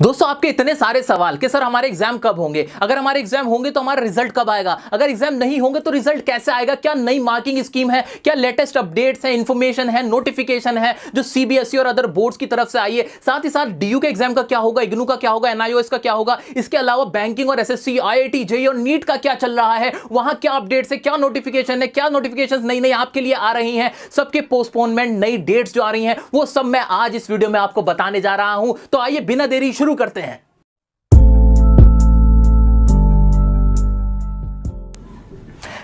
दोस्तों आपके इतने सारे सवाल कि सर हमारे एग्जाम कब होंगे, अगर हमारे एग्जाम होंगे तो हमारा रिजल्ट कब आएगा, अगर एग्जाम नहीं होंगे तो रिजल्ट कैसे आएगा, क्या नई मार्किंग स्कीम है, क्या लेटेस्ट अपडेट्स है, इंफॉर्मेशन है, नोटिफिकेशन है जो सीबीएसई और अदर बोर्ड्स की तरफ से आई है, साथ ही साथ डीयू के एग्जाम का क्या होगा, इग्नू का क्या होगा, एनआईओएस का क्या होगा, इसके अलावा बैंकिंग और एसएससी, आईआईटी, जेईई और नीट का क्या चल रहा है, वहां क्या अपडेट्स है, क्या नोटिफिकेशन है, क्या नोटिफिकेशन नई नई आपके लिए आ रही हैं, सबके पोस्टपोनमेंट, नई डेट्स जो आ रही हैं, वो सब मैं आज इस वीडियो में आपको बताने जा रहा हूं। तो आइए बिना देरी शुरू करते हैं।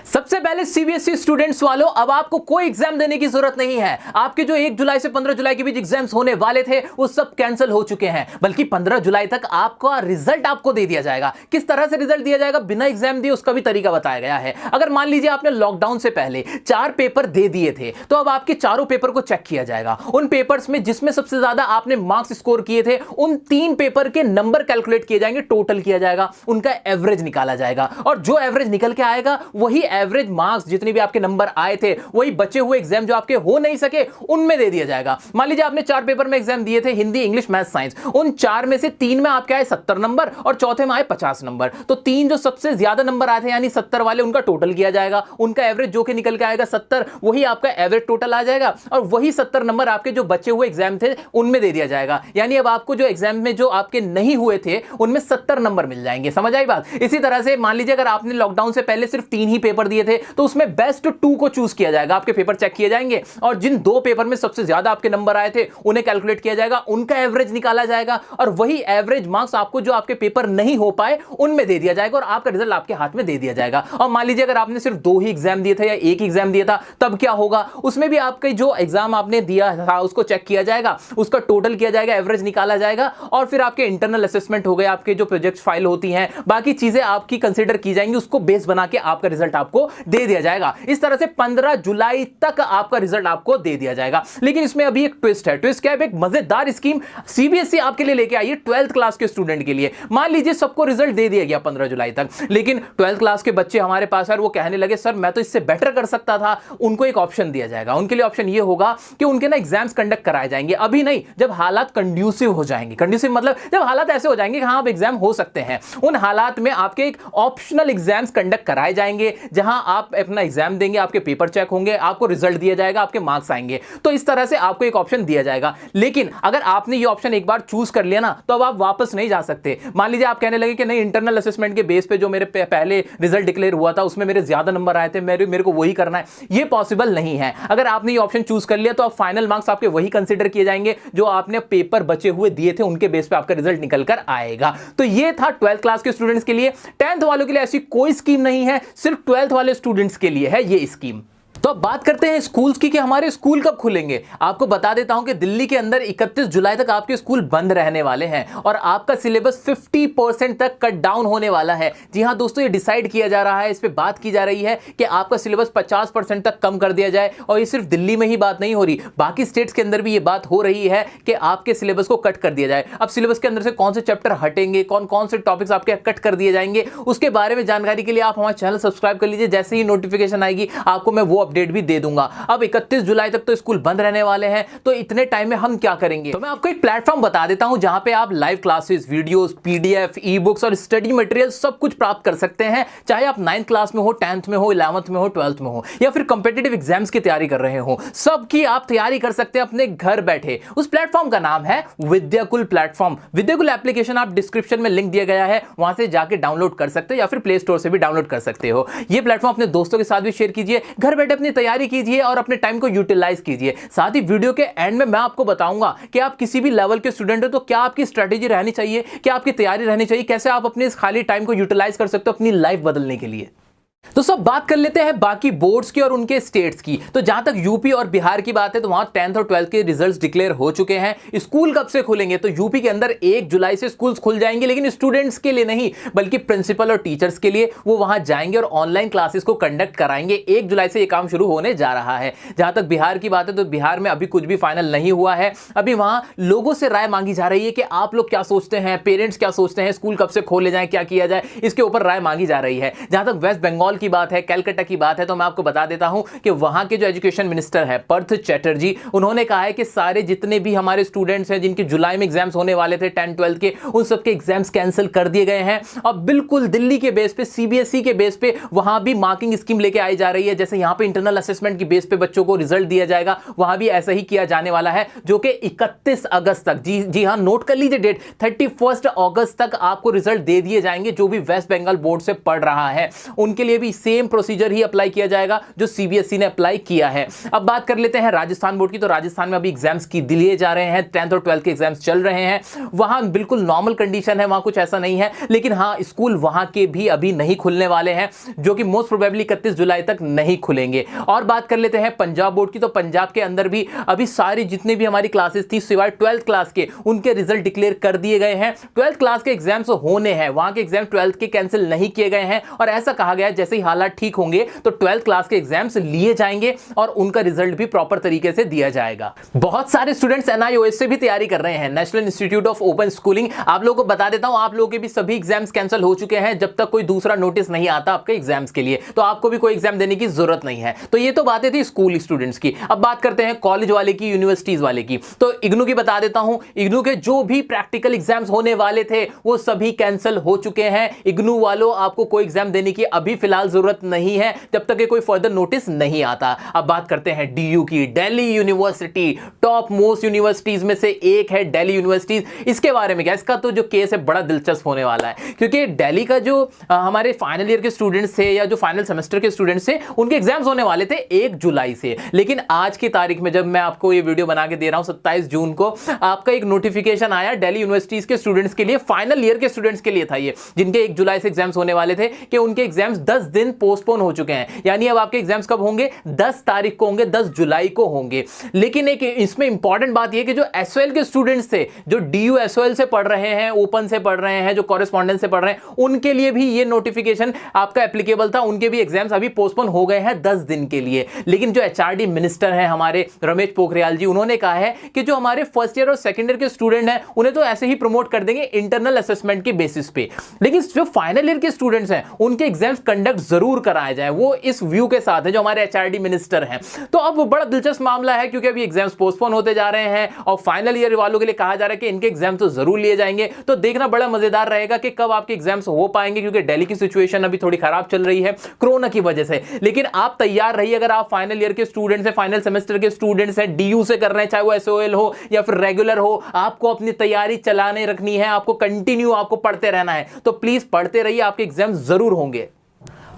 सबसे पहले सीबीएसई स्टूडेंट्स वालों, अब आपको कोई एग्जाम देने की जरूरत नहीं है। आपके जो 1 जुलाई से 15 जुलाई के बीच एग्जाम्स होने वाले थे वो सब कैंसिल हो चुके हैं, बल्कि 15 जुलाई तक आपका रिजल्ट आपको दे दिया जाएगा। किस तरह से रिजल्ट दिया जाएगा बिना एग्जाम दिए, उसका भी तरीका बताया गया है। अगर मान लीजिए आपने लॉकडाउन से पहले 4 पेपर दे दिए थे तो अब आपके चारों पेपर को चेक किया जाएगा। उन पेपर्स में जिसमें सबसे ज्यादा आपने मार्क्स स्कोर किए थे उन 3 पेपर के नंबर कैलकुलेट किए जाएंगे, टोटल किया जाएगा, उनका एवरेज निकाला जाएगा और जो एवरेज निकल के आएगा वही एवरेज मार्क्स, जितने भी आपके नंबर आए थे, वही बचे हुए एग्जाम जो आपके हो नहीं सके उनमें दे दिया जाएगा। मान लीजिए आपने 4 पेपर में एग्जाम दिए थे, हिंदी, इंग्लिश, मैथ, साइंस। उन 4 में से 3 में आपके आए 70 नंबर और चौथे में आए 50 नंबर। तो 3 जो सबसे ज्यादा नंबर आए थे यानी 70 वाले, उनका टोटल किया जाएगा, उनका एवरेज जो कि निकल के आएगा 70, वही आपका एवरेज टोटल आ जाएगा और वही 70 नंबर आपके जो बचे हुए एग्जाम थे उनमें दे दिया जाएगा। यानी अब आपको जो एग्जाम में जो आपके नहीं हुए थे उनमें 70 नंबर मिल जाएंगे। समझ आई बात? इसी तरह से मान लीजिए अगर आपने लॉकडाउन से पहले सिर्फ 3 ही पेपर दिए थे तो उसमें बेस्ट 2 को चूज किया जाएगा, आपके पेपर चेक किए जाएंगे और जिन 2 पेपर में सबसे ज्यादा आपके नंबर आए थे उन्हें कैलकुलेट किया जाएगा, उनका एवरेज निकाला जाएगा और वही एवरेज मार्क्स आपको जो आपके पेपर नहीं हो पाए उनमें दे दिया जाएगा और आपका रिजल्ट आपके हाथ में दे दिया जाएगा। और मान लीजिए अगर आपने सिर्फ 2 ही एग्जाम दिए थे या 1 एग्जाम दिया था तब क्या होगा, उसमें भी आपके जो एग्जाम आपने दिया था उसको चेक किया जाएगा, उसका टोटल किया जाएगा, एवरेज निकाला जाएगा और फिर आपके इंटरनल असेसमेंट हो गए, आपके जो प्रोजेक्ट फाइल होती हैं, बाकी चीजें आपकी कंसीडर की जाएंगी, उसको बेस बना के आपका रिजल्ट आपको दे दिया जाएगा। इस तरह से 15 जुलाई तक आपका रिजल्ट आपको दे दिया जाएगा। लेकिन इसमें अभी एक ट्विस्ट है। ट्विस्ट क्या है? एक मजेदार स्कीम सीबीएसई आपके लिए लेके आई है 12th क्लास के स्टूडेंट के लिए। मान लीजिए सबको रिजल्ट दे दिया गया 15 जुलाई तक, लेकिन 12th क्लास के बच्चे हमारे पास है, वो कहने लगे सर मैं तो इससे बेटर कर सकता था। उनको एक ऑप्शन दिया जाएगा। उनके लिए ऑप्शन ये होगा कि उनके ना एग्जाम्स कंडक्ट कराए जाएंगे, अभी नहीं, जब हालात कंड्यूसिव हो जाएंगे। कंड्यूसिव मतलब जब हालात ऐसे हो जाएंगे कि हाँ अब एग्जाम हो सकते हैं, उन हालात में आपके एक ऑप्शनल एग्जाम्स कंडक्ट कराए जाएंगे जहां आप अपना एग्जाम देंगे, आपके पेपर चेक होंगे, आपको रिजल्ट दिया जाएगा, आपके मार्क्स आएंगे। तो इस तरह से आपको एक ऑप्शन दिया जाएगा। लेकिन अगर आपने ये ऑप्शन एक बार चूज कर लिया ना तो अब आप वापस नहीं जा सकते। मान लीजिए आप कहने लगे कि नहीं, इंटरनल असेसमेंट के बेस पे जो मेरे पहले रिजल्ट डिक्लेयर हुआ था उसमें मेरे ज्यादा नंबर आए थे, मेरे को वही करना है। ये पॉसिबल नहीं है। अगर आपने ये ऑप्शन चूज कर लिया तो अब फाइनल मार्क्स आपके वही कंसीडर किए जाएंगे जो आपने पेपर बचे हुए दिए थे, उनके बेस पे आपका रिजल्ट निकल कर आएगा। तो ये था 12th क्लास के स्टूडेंट्स के लिए। 10th वालों के लिए ऐसी कोई स्कीम नहीं है, सिर्फ 12th वाले स्टूडेंट्स के लिए है ये स्कीम। तो अब बात करते हैं स्कूल्स की कि हमारे स्कूल कब खुलेंगे। आपको बता देता हूं कि दिल्ली के अंदर 31 जुलाई तक आपके स्कूल बंद रहने वाले हैं और आपका सिलेबस 50% तक कट डाउन होने वाला है। जी हां दोस्तों, ये डिसाइड किया जा रहा है, इस पे बात की जा रही है कि आपका सिलेबस 50% तक कम कर दिया जाए। और ये सिर्फ दिल्ली में ही बात नहीं हो रही, बाकी स्टेट्स के अंदर भी ये बात हो रही है कि आपके सिलेबस को कट कर दिया जाए। अब सिलेबस के अंदर से कौन से चैप्टर हटेंगे, कौन कौन से टॉपिक्स आपके कट कर दिए जाएंगे, उसके बारे में जानकारी के लिए आप हमारे चैनल सब्सक्राइब कर लीजिए। जैसे ही नोटिफिकेशन आएगी आपको मैं वो अपडेट भी दे दूंगा। अब 31 जुलाई तक तो स्कूल बंद रहने वाले हैं, तो इतने टाइम में हम क्या करेंगे? तो मैं आपको एक प्लेटफॉर्म बता देता हूं जहां पे आप live classes, videos, PDF, e books और स्टडी मटेरियल सब कुछ प्राप्त कर सकते हैं। चाहे आप 9th क्लास में हो, 10th में हो, 11th में हो, 12th में हो या फिर कंपेटिटिव एग्जाम्स की तैयारी कर रहे हो, सबकी आप तैयारी कर सकते हैं अपने घर बैठे। उस प्लेटफॉर्म का नाम है विद्याकुल प्लेटफॉर्म। विद्याकुल एप्लीकेशन आप डिस्क्रिप्शन में लिंक दिया गया है, वहां से जाके डाउनलोड कर सकते हो या फिर प्ले स्टोर से भी डाउनलोड कर सकते हो। यह प्लेटफॉर्म अपने दोस्तों के साथ भी शेयर कीजिए, घर बैठे अपनी तैयारी कीजिए और अपने टाइम को यूटिलाइज कीजिए। साथ ही वीडियो के एंड में मैं आपको बताऊंगा कि आप किसी भी लेवल के स्टूडेंट हो तो क्या आपकी स्ट्रेटेजी रहनी चाहिए, क्या आपकी तैयारी रहनी चाहिए, कैसे आप अपने इस खाली टाइम को यूटिलाइज कर सकते हो अपनी लाइफ बदलने के लिए। तो सब बात कर लेते हैं बाकी बोर्ड्स की और उनके स्टेट्स की। तो जहां तक यूपी और बिहार की बात है तो वहां 10th और 12th के रिजल्ट्स डिक्लेयर हो चुके हैं। स्कूल कब से खुलेंगे? तो यूपी के अंदर 1 जुलाई से स्कूल्स खुल जाएंगे, लेकिन स्टूडेंट्स के लिए नहीं बल्कि प्रिंसिपल और टीचर्स के लिए। वो वहां जाएंगे और ऑनलाइन क्लासेस को कंडक्ट कराएंगे। 1 जुलाई से ये काम शुरू होने जा रहा है। जहां तक बिहार की बात है तो बिहार में अभी कुछ भी फाइनल नहीं हुआ है। अभी वहां लोगों से राय मांगी जा रही है कि आप लोग क्या सोचते हैं, पेरेंट्स क्या सोचते हैं, स्कूल कब से खोले जाए, क्या किया जाए, इसके ऊपर राय मांगी जा रही है। जहां तक वेस्ट बंगाल बंगाल की बात है, कैलकाटा की बात है, तो मैं आपको बता देता हूं कि वहां के जो एजुकेशन मिनिस्टर है पार्थ चैटर्जी, उन्होंने कहा है कि सारे जितने भी हमारे स्टूडेंट्स हैं जिनके जुलाई में एग्जाम्स होने वाले थे 10 12 के, उन सबके एग्जाम्स कैंसिल कर दिए गए हैं। अब बिल्कुल दिल्ली के बेस पे, सीबीएसई के बेस पे वहां भी मार्किंग स्कीम लेके आई जा रही है। जैसे यहां पे इंटरनल असेसमेंट की बेस पे बच्चों को रिजल्ट दिया जाएगा, वहां भी ऐसा ही किया जाने वाला है, जो कि 31 अगस्त तक, जी हां नोट कर लीजिए डेट, 31 अगस्त तक आपको रिजल्ट दे दिए जाएंगे। जो भी वेस्ट बंगाल बोर्ड से पढ़ रहा है उनके लिए भी सेम प्रोसीजर ही अप्लाई किया जाएगा जो सीबीएसई ने अप्लाई किया है। अब बात कर लेते हैं राजस्थान बोर्ड की। तो राजस्थान में अभी एग्जाम्स की दिए जा रहे हैं, 10th और 12th के एग्जाम्स चल रहे हैं। वहां बिल्कुल नॉर्मल कंडीशन है, वहां कुछ ऐसा नहीं है, लेकिन हां स्कूल वहां के भी अभी नहीं खुलने वाले हैं, जो कि मोस्ट प्रोबेबली 31 जुलाई तक नहीं खुलेंगे। और बात कर लेते हैं पंजाब बोर्ड की। तो पंजाब के अंदर भी अभी सारी जितनी भी हमारी क्लासेस थी सिवाय 12th क्लास के, उनके रिजल्ट डिक्लेयर कर दिए गए हैं। 12th क्लास के एग्जाम्स होने हैं, वहां के एग्जाम 12th के कैंसिल नहीं किए गए हैं, और ऐसा कहा गया है जैसे ही हालात ठीक होंगे तो 12th क्लास के एग्जाम्स लिए जाएंगे और उनका रिजल्ट भी प्रॉपर तरीके से दिया जाएगा। बहुत सारे स्टूडेंट्स एनआईओएस से भी तैयारी कर रहे हैं, national institute of open schooling. आप लोगों को बता देता हूं, आप लोगों के भी सभी एग्जाम्स कैंसिल हो चुके हैं जब तक कोई दूसरा नोटिस नहीं आता आपके एग्जाम्स के लिए, तो आपको भी कोई एग्जाम देने की जरूरत नहीं है। तो ये तो बातें थी स्कूल स्टूडेंट्स की। अब बात करते हैं कॉलेज वाले की, यूनिवर्सिटीज वाले की। तो इग्नू की बता देता हूं, इग्नू के जो भी प्रैक्टिकल एग्जाम्स होने वाले थे वो सभी कैंसिल हो चुके हैं। इग्नू वालों, आपको कोई एग्जाम देने की अभी फिलहाल जरूरत नहीं है जब तक कोई फर्दर नोटिस नहीं आता। अब बात करते हैं डीयू की, Delhi university, top most universities में से एक है दिल्ली यूनिवर्सिटीज। इसके बारे में क्या, इसका तो जो केस है बड़ा दिलचस्प होने वाला है, क्योंकि दिल्ली का जो हमारे फाइनल ईयर के स्टूडेंट्स थे या जो फाइनल सेमेस्टर के स्टूडेंट्स थे, उनके एग्जाम्स होने वाले थे 1 जुलाई से। लेकिन आज की तारीख में जब मैं आपको ये वीडियो बना के दे रहा हूं 27 जून को, आपका एक नोटिफिकेशन आया दिल्ली यूनिवर्सिटीज के स्टूडेंट्स के लिए, फाइनल ईयर के स्टूडेंट्स के लिए था ये, जिनके 1 जुलाई से एग्जाम्स होने वाले थे, कि उनके एग्जाम्स 10 दिन पोस्टपोन हो चुके हैं। यानी अब आपके एग्जाम्स कब होंगे, 10 तारीख को होंगे, 10 जुलाई को होंगे। लेकिन एक इसमें इंपॉर्टेंट बात यह कि जो एसओएल के स्टूडेंट्स थे, जो डीयू एसओएल से पढ़ रहे हैं, ओपन से पढ़ रहे हैं, जो कॉरेस्पॉन्डेंस से पढ़ रहे हैं, उनके लिए भी ये नोटिफिकेशन आपका एप्लीकेबल था। उनके भी एग्जाम्स अभी पोस्टपोन हो गए हैं 10 दिन के लिए। लेकिन जो एचआरडी मिनिस्टर हैं हमारे रमेश पोखरियाल जी, उन्होंने कहा है कि जो हमारे फर्स्ट ईयर और सेकंड ईयर के स्टूडेंट हैं उन्हें तो ऐसे ही प्रमोट कर देंगे इंटरनल असेसमेंट के बेसिस पे, लेकिन जो फाइनल ईयर के स्टूडेंट्स हैं उनके एग्जाम्स कंडक्ट जरूर कराए जाए। वो इस व्यू के साथ है जो हमारे एचआरडी मिनिस्टर हैं। तो अब बड़ा दिलचस्प मामला है, क्योंकि अभी एग्जाम्स पोस्टपोन होते जा रहे हैं और फाइनल ईयर वालों के लिए कहा जा रहा है कि इनके एग्जाम तो जरूर लिए जाएंगे। तो देखना बड़ा मजेदार रहेगा कि कब आपके एग्जाम्स हो पाएंगे, क्योंकि दिल्ली की सिचुएशन अभी थोड़ी खराब चल रही है कोरोना की वजह से। लेकिन आप तैयार रहिए, अगर आप फाइनल ईयर के स्टूडेंट्स हैं, फाइनल सेमेस्टर के स्टूडेंट्स हैं, डीयू से कर रहे हैं, चाहे वो एसओएल हो या फिर रेगुलर हो, आपको अपनी तैयारी चलाने रखनी है, आपको कंटिन्यू आपको पढ़ते रहना है। तो प्लीज पढ़ते रहिए, आपके एग्जाम जरूर होंगे।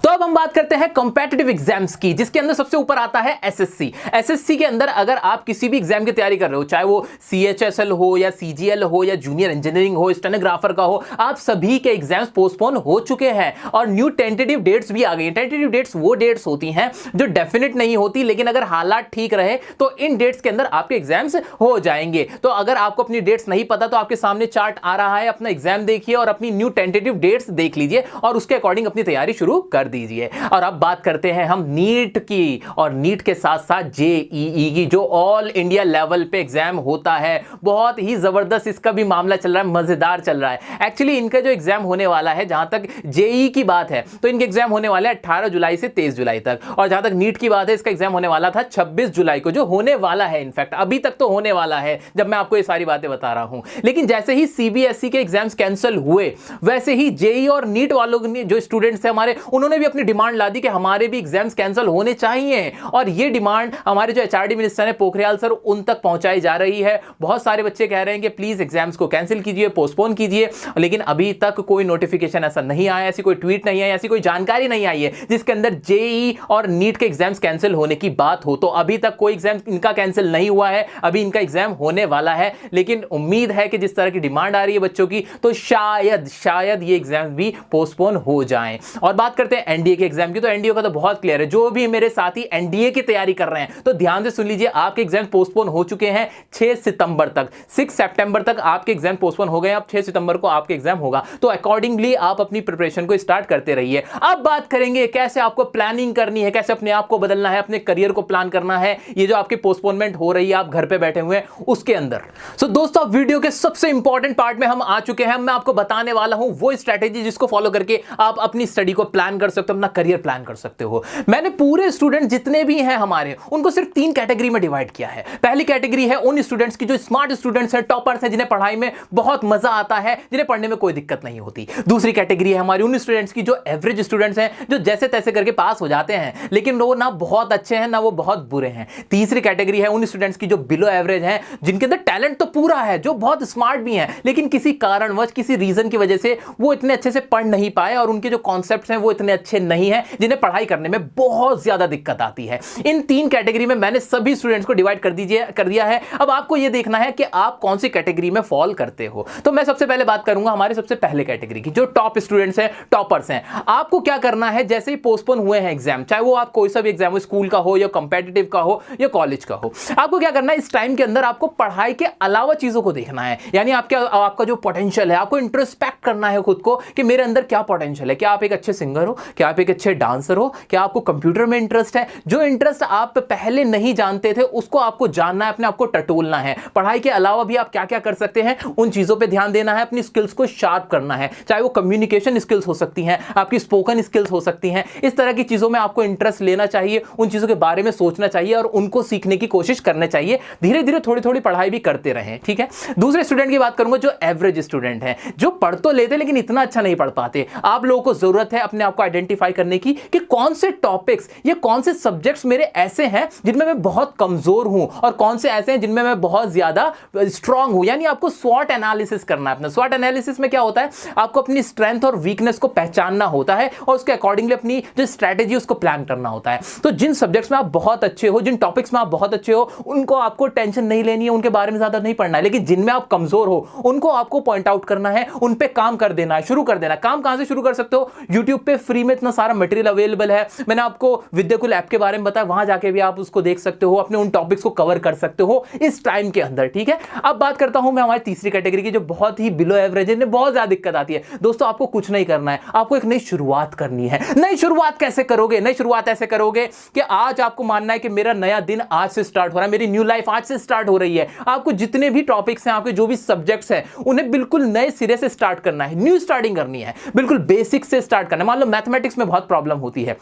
तो अब हम बात करते हैं कॉम्पिटिटिव एग्जाम्स की, जिसके अंदर सबसे ऊपर आता है एसएससी। एसएससी के अंदर अगर आप किसी भी एग्जाम की तैयारी कर रहे हो, चाहे वो सीएचएसएल हो या सीजीएल हो या जूनियर इंजीनियरिंग हो, स्टेनोग्राफर का हो, आप सभी के एग्जाम्स पोस्टपोन हो चुके हैं और न्यू टेंटेटिव डेट्स भी आ गई। टेंटेटिव डेट्स वो डेट्स होती हैं जो डेफिनेट नहीं होती, लेकिन अगर हालात ठीक रहे तो इन डेट्स के अंदर आपके एग्जाम्स हो जाएंगे। तो अगर आपको अपनी डेट्स नहीं पता तो आपके सामने चार्ट आ रहा है, अपना एग्जाम देखिए और अपनी न्यू टेंटेटिव डेट्स देख लीजिए और उसके अकॉर्डिंग अपनी तैयारी शुरू कर दीजिए। और अब बात करते हैं हम नीट की, और नीट के साथ साथ जेईई की, जो ऑल इंडिया लेवल पे एग्जाम होता है। बहुत ही जबरदस्त इसका भी मामला चल रहा है, मजेदार चल रहा है। एक्चुअली इनका जो एग्जाम होने वाला है, जहां तक जेईई की बात है तो इनके एग्जाम होने वाले 18 जुलाई से 23 जुलाई तक, और जहां तक नीट की बात है इसका एग्जाम होने वाला था 26 जुलाई को, जो होने वाला है। इनफैक्ट अभी तक तो होने वाला है जब मैं आपको ये सारी बातें बता रहा हूं। लेकिन जैसे ही सीबीएसई के एग्जाम्स कैंसिल हुए, वैसे ही जेईई और नीट वालों ने, जो स्टूडेंट्स थे हमारे, उन्होंने भी अपनी डिमांड ला दी कि हमारे भी एग्जाम्स कैंसिल होने चाहिए। और ये डिमांड हमारे जो एचआरडी मिनिस्टर है पोखरियाल सर, उन तक पहुंचाई जा रही है। बहुत सारे बच्चे कह रहे हैं कि प्लीज एग्जाम्स को कैंसिल कीजिए, पोस्टपोन कीजिए, लेकिन अभी तक कोई नोटिफिकेशन ऐसा नहीं आया, ऐसी कोई ट्वीट नहीं आई, ऐसी कोई जानकारी नहीं आई है जिसके अंदर जेईई और नीट के एग्जाम्स कैंसिल होने की बात हो। तो अभी तक कोई एग्जाम इनका कैंसिल नहीं हुआ है, अभी इनका एग्जाम होने वाला है। लेकिन उम्मीद है कि जिस तरह की डिमांड आ रही है बच्चों की, तो शायद ये एग्जाम भी पोस्टपोन हो जाएं। और बात करते हैं एनडीए के एग्जाम की, तो एनडीए का तो बहुत क्लियर है। जो भी मेरे साथी एनडीए की तैयारी कर रहे हैं तो ध्यान से सुन लीजिए, आपके एग्जाम पोस्टपोन हो चुके हैं 6 सितंबर तक। 6 सितंबर तक आपके एग्जाम पोस्टपोन हो गए, अब 6 सितंबर को आपके एग्जाम होगा। तो अकॉर्डिंगली आप अपनी प्रिपरेशन को स्टार्ट करते रहिए। अब बात करेंगे कैसे आपको प्लानिंग करनी है, कैसे अपने आप को बदलना है, अपने करियर को प्लान करना है, ये जो आपकी पोस्टपोनमेंट हो रही है, आप घर पे बैठे हुए हैं उसके अंदर। सो दोस्तों, वीडियो के सबसे इंपॉर्टेंट पार्ट में हम आ चुके हैं। मैं आपको बताने वाला हूं वो स्ट्रेटेजी जिसको फॉलो करके आप अपनी स्टडी को प्लान कर सकते हो, अपना करियर प्लान कर सकते हो। मैंने पूरे स्टूडेंट जितने भी हैं हमारे, उनको सिर्फ 3 कैटेगरी में डिवाइड किया है। पहली कैटेगरी है उन स्टूडेंट्स की जो स्मार्ट स्टूडेंट्स हैं, टॉपर्स हैं, जिन्हें पढ़ाई में बहुत मजा आता है, जिन्हें पढ़ने में कोई दिक्कत नहीं होती। दूसरी कैटेगरी है हमारी उन स्टूडेंट्स की जो एवरेज स्टूडेंट्स हैं, जो जैसे तैसे करके पास हो जाते हैं, लेकिन वो ना बहुत अच्छे हैं ना वो बहुत बुरे हैं। तीसरी कैटेगरी है उन स्टूडेंट्स की जो बिलो एवरेज हैं, जिनके अंदर टैलेंट तो पूरा है, जो बहुत स्मार्ट भी हैं, लेकिन किसी कारणवश, किसी रीजन की वजह से वो इतने अच्छे से पढ़ नहीं पाए और उनके जो कॉन्सेप्ट्स हैं वो इतने अच्छे नहीं हैं, जिन्हें पढ़ाई करने में बहुत ज्यादा दिक्कत आती है। इन 3 कैटेगरी में मैंने सभी स्टूडेंट्स को डिवाइड कर दिया है। अब आपको यह देखना है कि आप कौन सी कैटेगरी में फॉल करते हो। तो मैं सबसे पहले बात करूंगा हमारे सबसे पहले कैटेगरी की, जो टॉप स्टूडेंट्स हैं, टॉपर्स हैं। आपको क्या करना है, जैसे ही पोस्टपोन हुए हैं एग्जाम, चाहे वो आप कोई सा भी एग्जाम हो, स्कूल का हो या कॉम्पिटिटिव का हो या कॉलेज का हो, आपको क्या करना है, इस टाइम के अंदर आपको पढ़ाई के अलावा चीजों को देखना है। यानी आपका जो पोटेंशियल है, आपको इंट्रोस्पेक्ट करना है खुद को कि मेरे अंदर क्या पोटेंशियल है। क्या आप एक अच्छे सिंगर हो, क्या आप एक अच्छे डांसर हो, क्या आपको कंप्यूटर में इंटरेस्ट है। जो इंटरेस्ट आप पहले नहीं जानते थे उसको आपको जानना है, अपने आपको टटोलना है। पढ़ाई के अलावा भी आप क्या क्या कर सकते हैं, उन चीजों पे ध्यान देना है, अपनी स्किल्स को शार्प करना है। चाहे वो कम्युनिकेशन स्किल्स हो सकती हैं, आपकी स्पोकन स्किल्स हो सकती हैं, इस तरह की चीजों में आपको इंटरेस्ट लेना चाहिए, उन चीजों के बारे में सोचना चाहिए और उनको सीखने की कोशिश करनी चाहिए। धीरे धीरे थोड़ी थोड़ी पढ़ाई भी करते रहें, ठीक है। दूसरे स्टूडेंट की बात करूंगा, जो एवरेज स्टूडेंट हैं, जो पढ़ तो लेते लेकिन इतना अच्छा नहीं पढ़ पाते। आप लोगों को जरूरत है अपने आप को आइडेंटिफाई करने की कि कौन से टॉपिक्स या कौन से सब्जेक्ट्स मेरे ऐसे हैं जिनमें मैं बहुत कमजोर हूं और कौन से ऐसे हैं जिनमें मैं बहुत ज्यादा स्ट्रांग हूं। यानी आपको स्वॉट एनालिसिस करना है। अपना स्वॉट एनालिसिस में क्या होता है, आपको अपनी स्ट्रेंथ और वीकनेस को पहचानना होता है और उसके अकॉर्डिंगली अपनी जो स्ट्रेटेजी उसको प्लान करना होता है। तो जिन सब्जेक्ट्स में आप बहुत अच्छे हो, जिन टॉपिक्स में आप बहुत अच्छे हो, उनको आपको टेंशन नहीं लेनी है, उनके बारे में ज्यादा नहीं पढ़ना है। लेकिन जिनमें आप कमजोर हो उनको आपको पॉइंट आउट करना है, उन पे काम कर देना है, शुरू कर देना है। काम कहां से शुरू कर सकते हो, यूट्यूब पे फ्री में इतना सारा मटेरियल अवेलेबल है। मैंने आपको विद्याकुल ऐप के बारे में बताया, वहां जाके भी आप उसको देख सकते हो, अपने उन टॉपिक्स को कवर कर सकते हो इस टाइम के अंदर, ठीक है। अब बात करता हूं मैं हमारी तीसरी कैटेगरी की, जो बहुत ही बिलो एवरेज है, बहुत ज्यादा दिक्कत आती है। दोस्तों आपको कुछ नहीं करना है, आपको एक नई शुरुआत करनी है। नई शुरुआत कैसे करोगे, नई शुरुआत ऐसे करोगे कि आज आपको मानना है कि मेरा नया दिन आज से स्टार्ट हो रहा है, मेरी न्यू लाइफ आज से स्टार्ट हो रही है। आपको जितने भी टॉपिक्स हैं, आपके जो भी सब्जेक्ट्स हैं, उन्हें बिल्कुल नए सिरे से स्टार्ट करना है, न्यू स्टार्टिंग करनी है, बिल्कुल बेसिक से स्टार्ट करना है। मान लो मैथमेटिक्स में बहुत प्रॉब्लम होती है,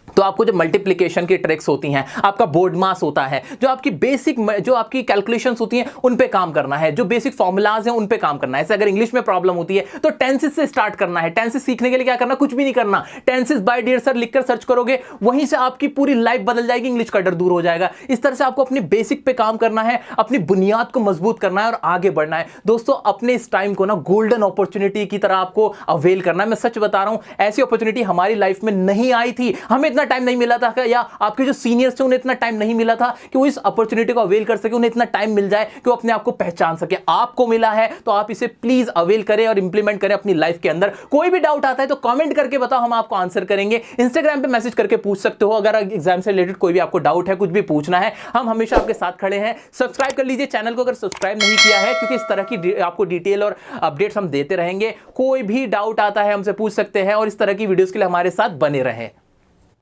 तो आपको जो मल्टीप्लिकेशन की ट्रिक्स होती हैं, आपका बोर्ड मास होता है, जो आपकी बेसिक जो आपकी कैलकुलेशंस होती हैं उन पे काम करना है, जो बेसिक फॉर्मूलाज हैं उन पे काम करना है। ऐसे अगर इंग्लिश में प्रॉब्लम होती है तो टेंसेस से स्टार्ट करना है। टेंसेस सीखने के लिए क्या करना, कुछ भी नहीं करना, टेंसेस बाय डियर सर लिखकर सर्च करोगे, वहीं से आपकी पूरी लाइफ बदल जाएगी, इंग्लिश का डर दूर हो जाएगा। इस तरह से आपको अपनी बेसिक पे काम करना है, अपनी बुनियाद को मजबूत करना है और आगे बढ़ना है। दोस्तों अपने इस टाइम को ना गोल्डन अपॉर्चुनिटी की तरह आपको अवेल करना है। मैं सच बता रहा हूं, ऐसी अपॉर्चुनिटी हमारी लाइफ में नहीं आई थी, हमें इतना टाइम नहीं मिला था, या आपके जो सीनियर्स थे उन्हें इतना टाइम नहीं मिला था कि वो इस अपॉर्चुनिटी को अवेल कर सके, उन्हें इतना टाइम मिल जाए कि वो अपने आप को पहचान सके। आपको मिला है तो आप इसे प्लीज अवेल करें और इंप्लीमेंट करें अपनी लाइफ के अंदर। कोई भी डाउट आता है तो कमेंट करके बताओ, हम आपको आंसर करेंगे। इंस्टाग्राम पे मैसेज करके पूछ सकते हो, अगर एग्जाम से रिलेटेड कोई भी आपको डाउट है, कुछ भी पूछना है, हम हमेशा आपके साथ खड़े हैं। सब्सक्राइब कर लीजिए चैनल को अगर सब्सक्राइब नहीं किया है, क्योंकि इस तरह की आपको डिटेल और अपडेट्स हम देते रहेंगे। कोई भी डाउट आता है हमसे पूछ सकते हैं और इस तरह की वीडियोस के लिए हमारे साथ बने रहें।